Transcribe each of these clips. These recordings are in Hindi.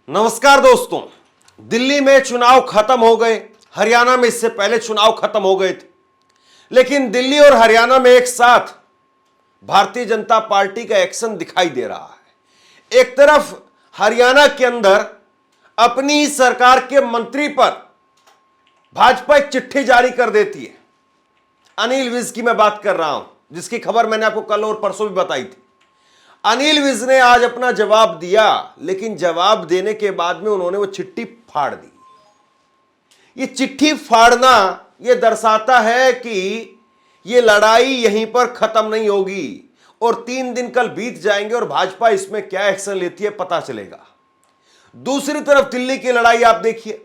नमस्कार दोस्तों। दिल्ली में चुनाव खत्म हो गए, हरियाणा में इससे पहले चुनाव खत्म हो गए थे, लेकिन दिल्ली और हरियाणा में एक साथ भारतीय जनता पार्टी का एक्शन दिखाई दे रहा है। एक तरफ हरियाणा के अंदर अपनी सरकार के मंत्री पर भाजपा एक चिट्ठी जारी कर देती है। अनिल विज की मैं बात कर रहा हूं, जिसकी खबर मैंने आपको कल और परसों भी बताई थी। अनिल विज ने आज अपना जवाब दिया, लेकिन जवाब देने के बाद में उन्होंने वो चिट्ठी फाड़ दी। ये चिट्ठी फाड़ना ये दर्शाता है कि ये लड़ाई यहीं पर खत्म नहीं होगी और 3 दिन कल बीत जाएंगे और भाजपा इसमें क्या एक्शन लेती है पता चलेगा। दूसरी तरफ दिल्ली की लड़ाई आप देखिए।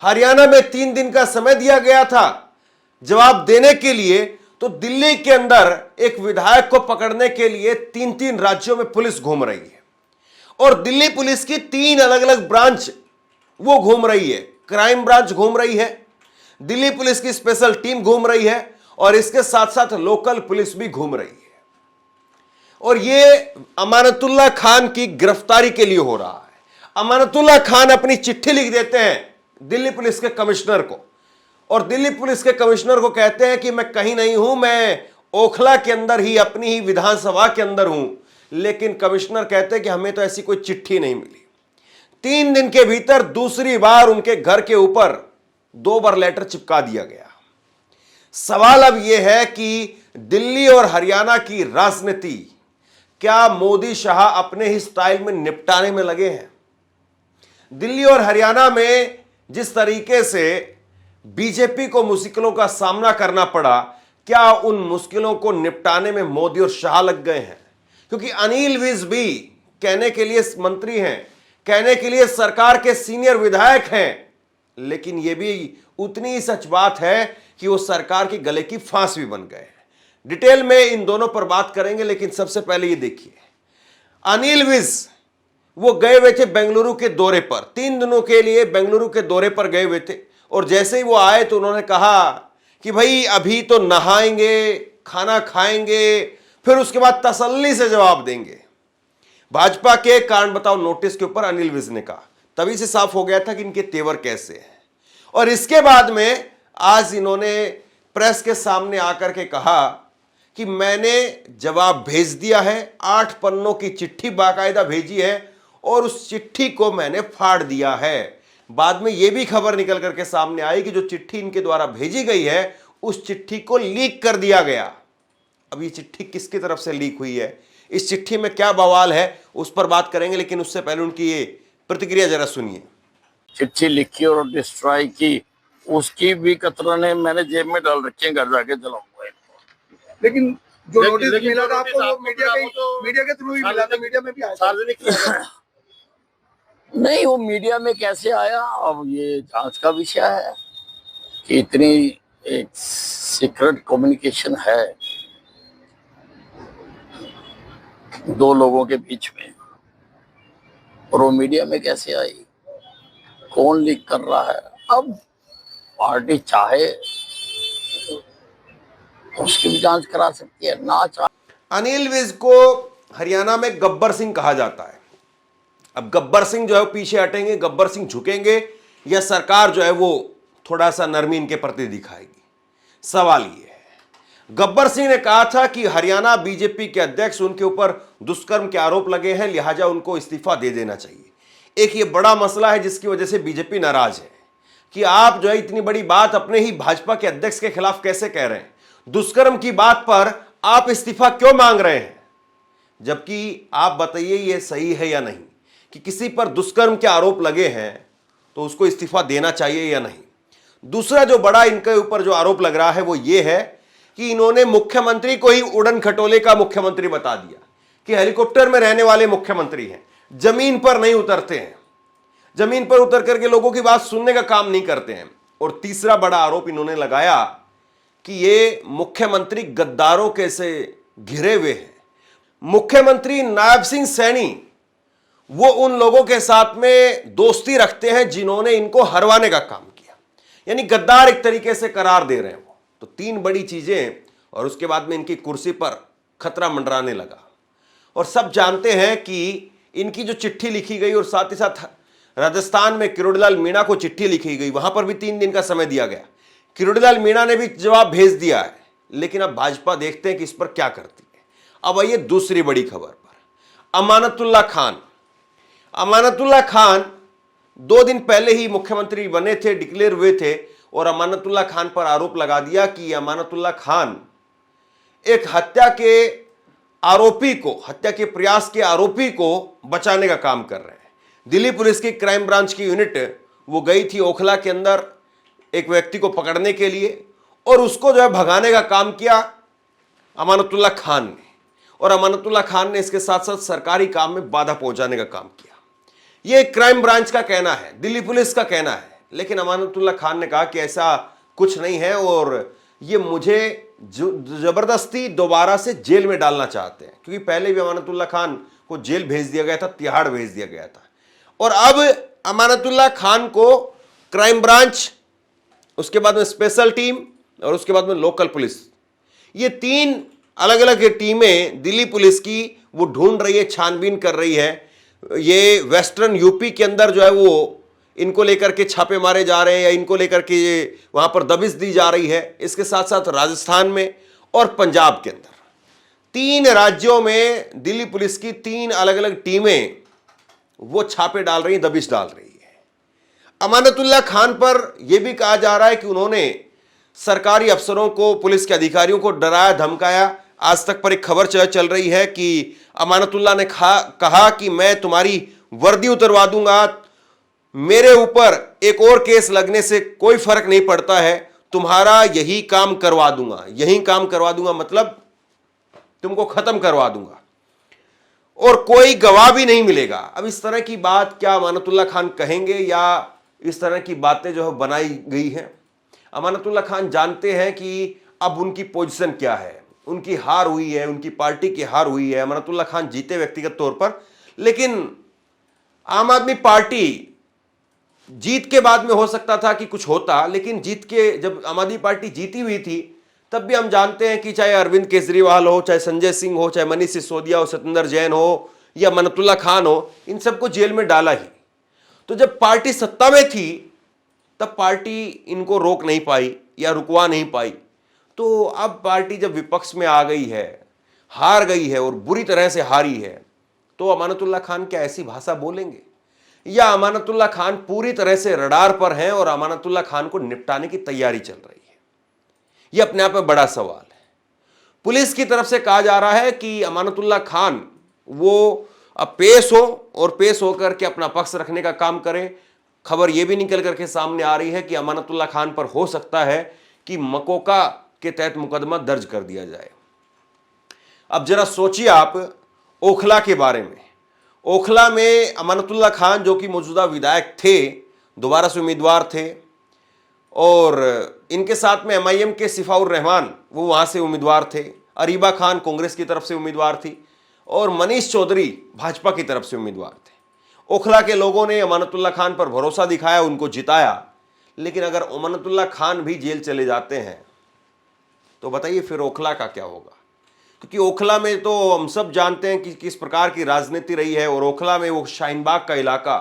हरियाणा में 3 दिन का समय दिया गया था जवाब देने के लिए, तो दिल्ली के अंदर एक विधायक को पकड़ने के लिए 3 राज्यों में पुलिस घूम रही है और दिल्ली पुलिस की 3 अलग अलग ब्रांच वो घूम रही है। क्राइम ब्रांच घूम रही है, दिल्ली पुलिस की स्पेशल टीम घूम रही है और इसके साथ साथ लोकल पुलिस भी घूम रही है। और ये अमानतुल्लाह खान की गिरफ्तारी के लिए हो रहा है। अमानतुल्लाह खान अपनी चिट्ठी लिख देते हैं दिल्ली पुलिस के कमिश्नर को और दिल्ली पुलिस के कमिश्नर को कहते हैं कि मैं कहीं नहीं हूं, मैं ओखला के अंदर ही अपनी ही विधानसभा के अंदर हूं। लेकिन कमिश्नर कहते हैं कि हमें तो ऐसी कोई चिट्ठी नहीं मिली। 3 दिन के भीतर दूसरी बार उनके घर के ऊपर 2 बार लेटर चिपका दिया गया। सवाल अब यह है कि दिल्ली और हरियाणा की राजनीति क्या मोदी शाह अपने ही स्टाइल में निपटाने में लगे हैं? दिल्ली और हरियाणा में जिस तरीके से बीजेपी को मुश्किलों का सामना करना पड़ा, क्या उन मुश्किलों को निपटाने में मोदी और शाह लग गए हैं? क्योंकि अनिल विज भी कहने के लिए मंत्री हैं, कहने के लिए सरकार के सीनियर विधायक हैं, लेकिन यह भी उतनी ही सच बात है कि वो सरकार की गले की फांस भी बन गए हैं। डिटेल में इन दोनों पर बात करेंगे, लेकिन सबसे पहले ये देखिए, अनिल विज वो गए हुए थे बेंगलुरु के दौरे पर। 3 दिनों के लिए बेंगलुरु के दौरे पर गए हुए थे और जैसे ही वो आए तो उन्होंने कहा कि भाई अभी तो नहाएंगे, खाना खाएंगे, फिर उसके बाद तसल्ली से जवाब देंगे। भाजपा के कारण बताओ नोटिस के ऊपर अनिल विज ने कहा, तभी से साफ हो गया था कि इनके तेवर कैसे हैं। और इसके बाद में आज इन्होंने प्रेस के सामने आकर के कहा कि मैंने जवाब भेज दिया है, 8 पन्नों की चिट्ठी बाकायदा भेजी है और उस चिट्ठी को मैंने फाड़ दिया है। बाद में यह भी खबर निकल करके सामने आई कि जो चिट्ठी इनके द्वारा भेजी गई है उस चिट्ठी को लीक कर दिया गया। अब ये चिट्ठी किसकी तरफ से लीक हुई है, इस चिट्ठी में क्या बवाल है, उस पर बात करेंगे, लेकिन उससे पहले उनकी ये प्रतिक्रिया जरा सुनिए। चिट्ठी लिखी और डिस्ट्रॉय की, उसकी भी कतरने मैंने जेब में डाल रखे हैं, घर जाके जलाऊंगा। लेकिन जो नोटिस मिला था आपको वो मीडिया के थ्रू ही मिला था, मीडिया में भी आया सार्वजनिक नहीं, वो मीडिया में कैसे आया अब ये जांच का विषय है कि इतनी एक सीक्रेट कम्युनिकेशन है 2 लोगों के बीच में, और वो मीडिया में कैसे आई, कौन लीक कर रहा है। अब पार्टी चाहे उसकी भी जांच करा सकती है, ना चाहे। अनिल विज को हरियाणा में गब्बर सिंह कहा जाता है। अब गब्बर सिंह जो है वो पीछे हटेंगे, गब्बर सिंह झुकेंगे या सरकार जो है वो थोड़ा सा नरमी इनके प्रति दिखाएगी? सवाल ये है। गब्बर सिंह ने कहा था कि हरियाणा बीजेपी के अध्यक्ष, उनके ऊपर दुष्कर्म के आरोप लगे हैं, लिहाजा उनको इस्तीफा दे देना चाहिए। एक ये बड़ा मसला है जिसकी वजह से बीजेपी नाराज है कि आप जो है इतनी बड़ी बात अपने ही भाजपा के अध्यक्ष के खिलाफ कैसे कह रहे हैं। दुष्कर्म की बात पर आप इस्तीफा क्यों मांग रहे हैं? जबकि आप बताइए ये सही है या नहीं कि किसी पर दुष्कर्म के आरोप लगे हैं तो उसको इस्तीफा देना चाहिए या नहीं? दूसरा जो बड़ा इनके ऊपर जो आरोप लग रहा है वो ये है कि इन्होंने मुख्यमंत्री को ही उड़न खटोले का मुख्यमंत्री बता दिया कि हेलीकॉप्टर में रहने वाले मुख्यमंत्री हैं, जमीन पर नहीं उतरते हैं, जमीन पर उतर करके लोगों की बात सुनने का काम नहीं करते हैं। और तीसरा बड़ा आरोप इन्होंने लगाया कि ये मुख्यमंत्री गद्दारों के से घिरे हुए हैं। मुख्यमंत्री नायब सिंह सैनी वो उन लोगों के साथ में दोस्ती रखते हैं जिन्होंने इनको हरवाने का काम किया, यानी गद्दार एक तरीके से करार दे रहे हैं वो। तो 3 बड़ी चीजें, और उसके बाद में इनकी कुर्सी पर खतरा मंडराने लगा। और सब जानते हैं कि इनकी जो चिट्ठी लिखी गई और साथ ही साथ राजस्थान में किरोड़ीलाल मीणा को चिट्ठी लिखी गई, वहां पर भी 3 दिन का समय दिया गया। किरोड़ीलाल मीणा ने भी जवाब भेज दिया है, लेकिन अब भाजपा देखते हैं कि इस पर क्या करती है। अब आइए दूसरी बड़ी खबर पर। अमानतुल्लाह खान। अमानतुल्लाह खान 2 दिन पहले ही मुख्यमंत्री बने थे, डिक्लेयर हुए थे, और अमानतुल्लाह खान पर आरोप लगा दिया कि अमानतुल्लाह खान एक हत्या के प्रयास के आरोपी को बचाने का काम कर रहे हैं। दिल्ली पुलिस की क्राइम ब्रांच की यूनिट वो गई थी ओखला के अंदर एक व्यक्ति को पकड़ने के लिए, और उसको जो है भगाने का काम किया अमानतुल्लाह खान ने, और अमानतुल्लाह खान ने इसके साथ साथ सरकारी काम में बाधा पहुंचाने का काम किया। यह क्राइम ब्रांच का कहना है, दिल्ली पुलिस का कहना है, लेकिन अमानतुल्लाह खान ने कहा कि ऐसा कुछ नहीं है और ये मुझे जबरदस्ती दोबारा से जेल में डालना चाहते हैं, क्योंकि पहले भी अमानतुल्लाह खान को जेल भेज दिया गया था, तिहाड़ भेज दिया गया था। और अब अमानतुल्लाह खान को क्राइम ब्रांच, उसके बाद में स्पेशल टीम और उसके बाद में लोकल पुलिस, ये 3 अलग अलग टीमें दिल्ली पुलिस की वो ढूंढ रही है, छानबीन कर रही है। ये वेस्टर्न यूपी के अंदर जो है वो इनको लेकर के छापे मारे जा रहे हैं, या इनको लेकर के वहां पर दबिश दी जा रही है। इसके साथ साथ राजस्थान में और पंजाब के अंदर 3 राज्यों में दिल्ली पुलिस की 3 अलग अलग टीमें वो छापे डाल रही हैं, दबिश डाल रही है। अमानतुल्लाह खान पर यह भी कहा जा रहा है कि उन्होंने सरकारी अफसरों को, पुलिस के अधिकारियों को डराया धमकाया। आज तक पर एक खबर चल रही है कि अमानतुल्लाह ने कहा कि मैं तुम्हारी वर्दी उतरवा दूंगा, मेरे ऊपर एक और केस लगने से कोई फर्क नहीं पड़ता है, तुम्हारा यही काम करवा दूंगा, मतलब तुमको खत्म करवा दूंगा और कोई गवाह भी नहीं मिलेगा। अब इस तरह की बात क्या अमानतुल्लाह खान कहेंगे, या इस तरह की बातें जो है बनाई गई हैं? अमानतुल्लाह खान जानते हैं कि अब उनकी पोजीशन क्या है, उनकी हार हुई है, उनकी पार्टी की हार हुई है। अमानतुल्लाह खान जीते व्यक्तिगत तौर पर, लेकिन आम आदमी पार्टी जीत के बाद में हो सकता था कि कुछ होता, लेकिन जीत के जब आम आदमी पार्टी जीती हुई थी तब भी हम जानते हैं कि चाहे अरविंद केजरीवाल हो, चाहे संजय सिंह हो, चाहे मनीष सिसोदिया हो, सत्येंद्र जैन हो या अमानतुल्लाह खान हो, इन सबको जेल में डाला ही। तो जब पार्टी सत्ता में थी तब पार्टी इनको रोक नहीं पाई या रुकवा नहीं पाई। तो अब पार्टी जब विपक्ष में आ गई है, हार गई है और बुरी तरह से हारी है, तो अमानतुल्लाह खान क्या ऐसी भाषा बोलेंगे, या अमानतुल्लाह खान पूरी तरह से रडार पर हैं और अमानतुल्लाह खान को निपटाने की तैयारी चल रही है? यह अपने आप में बड़ा सवाल है। पुलिस की तरफ से कहा जा रहा है कि अमानतुल्लाह खान वो अब पेश हो और पेश होकर के अपना पक्ष रखने का काम करें। खबर यह भी निकल करके सामने आ रही है कि अमानतुल्लाह खान पर हो सकता है कि मकोका के तहत मुकदमा दर्ज कर दिया जाए। अब जरा सोचिए आप ओखला के बारे में। ओखला में अमानतुल्लाह खान जो कि मौजूदा विधायक थे, दोबारा से उम्मीदवार थे, और इनके साथ में एमआईएम के सिफाउर रहमान वो वहां से उम्मीदवार थे, अरीबा खान कांग्रेस की तरफ से उम्मीदवार थी, और मनीष चौधरी भाजपा की तरफ से उम्मीदवार थे। ओखला के लोगों ने अमानतुल्लाह खान पर भरोसा दिखाया, उनको जिताया। लेकिन अगर अमानतुल्लाह खान भी जेल चले जाते हैं तो बताइए फिर ओखला का क्या होगा? क्योंकि ओखला में तो हम सब जानते हैं कि किस प्रकार की राजनीति रही है, और ओखला में वो शाहीनबाग का इलाका।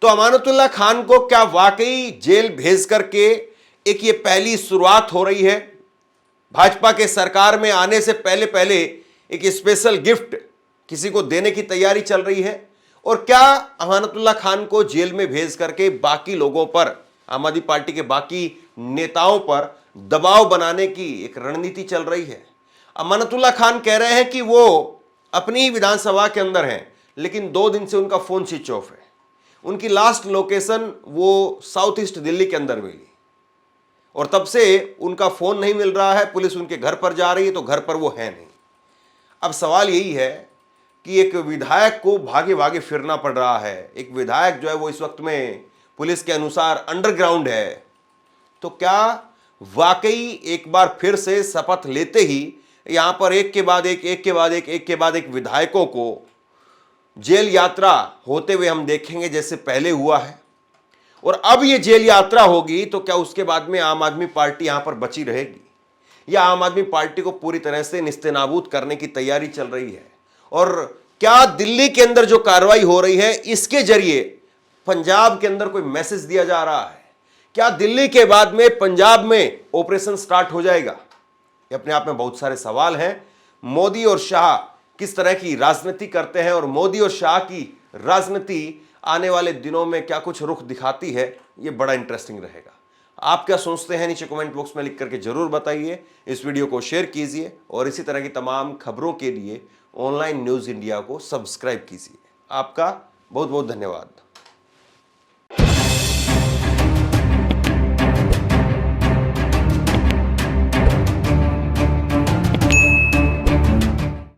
तो अमानतुल्लाह खान को क्या वाकई जेल भेज करके एक ये पहली शुरुआत हो रही है? भाजपा के सरकार में आने से पहले पहले एक स्पेशल गिफ्ट किसी को देने की तैयारी चल रही है? और क्या अमानतुल्लाह खान को जेल में भेज करके बाकी लोगों पर, आम आदमी पार्टी के बाकी नेताओं पर दबाव बनाने की एक रणनीति चल रही है? अमानतुल्लाह खान कह रहे हैं कि वो अपनी ही विधानसभा के अंदर हैं, लेकिन 2 दिन से उनका फोन स्विच ऑफ है। उनकी लास्ट लोकेशन वो साउथ ईस्ट दिल्ली के अंदर मिली, और तब से उनका फोन नहीं मिल रहा है। पुलिस उनके घर पर जा रही है तो घर पर वो है नहीं। अब सवाल यही है कि एक विधायक को भागे भागे फिरना पड़ रहा है। एक विधायक जो है वो इस वक्त में पुलिस के अनुसार अंडरग्राउंड है। तो क्या वाकई एक बार फिर से शपथ लेते ही यहां पर एक के बाद एक विधायकों को जेल यात्रा होते हुए हम देखेंगे जैसे पहले हुआ है? और अब ये जेल यात्रा होगी तो क्या उसके बाद में आम आदमी पार्टी यहां पर बची रहेगी, या आम आदमी पार्टी को पूरी तरह से निस्तेनाबूद करने की तैयारी चल रही है? और क्या दिल्ली के अंदर जो कार्रवाई हो रही है इसके जरिए पंजाब के अंदर कोई मैसेज दिया जा रहा है? क्या दिल्ली के बाद में पंजाब में ऑपरेशन स्टार्ट हो जाएगा? ये अपने आप में बहुत सारे सवाल हैं। मोदी और शाह किस तरह की राजनीति करते हैं और मोदी और शाह की राजनीति आने वाले दिनों में क्या कुछ रुख दिखाती है, ये बड़ा इंटरेस्टिंग रहेगा। आप क्या सोचते हैं नीचे कमेंट बॉक्स में लिख करके जरूर बताइए। इस वीडियो को शेयर कीजिए और इसी तरह की तमाम खबरों के लिए ऑनलाइन न्यूज़ इंडिया को सब्सक्राइब कीजिए। आपका बहुत बहुत धन्यवाद।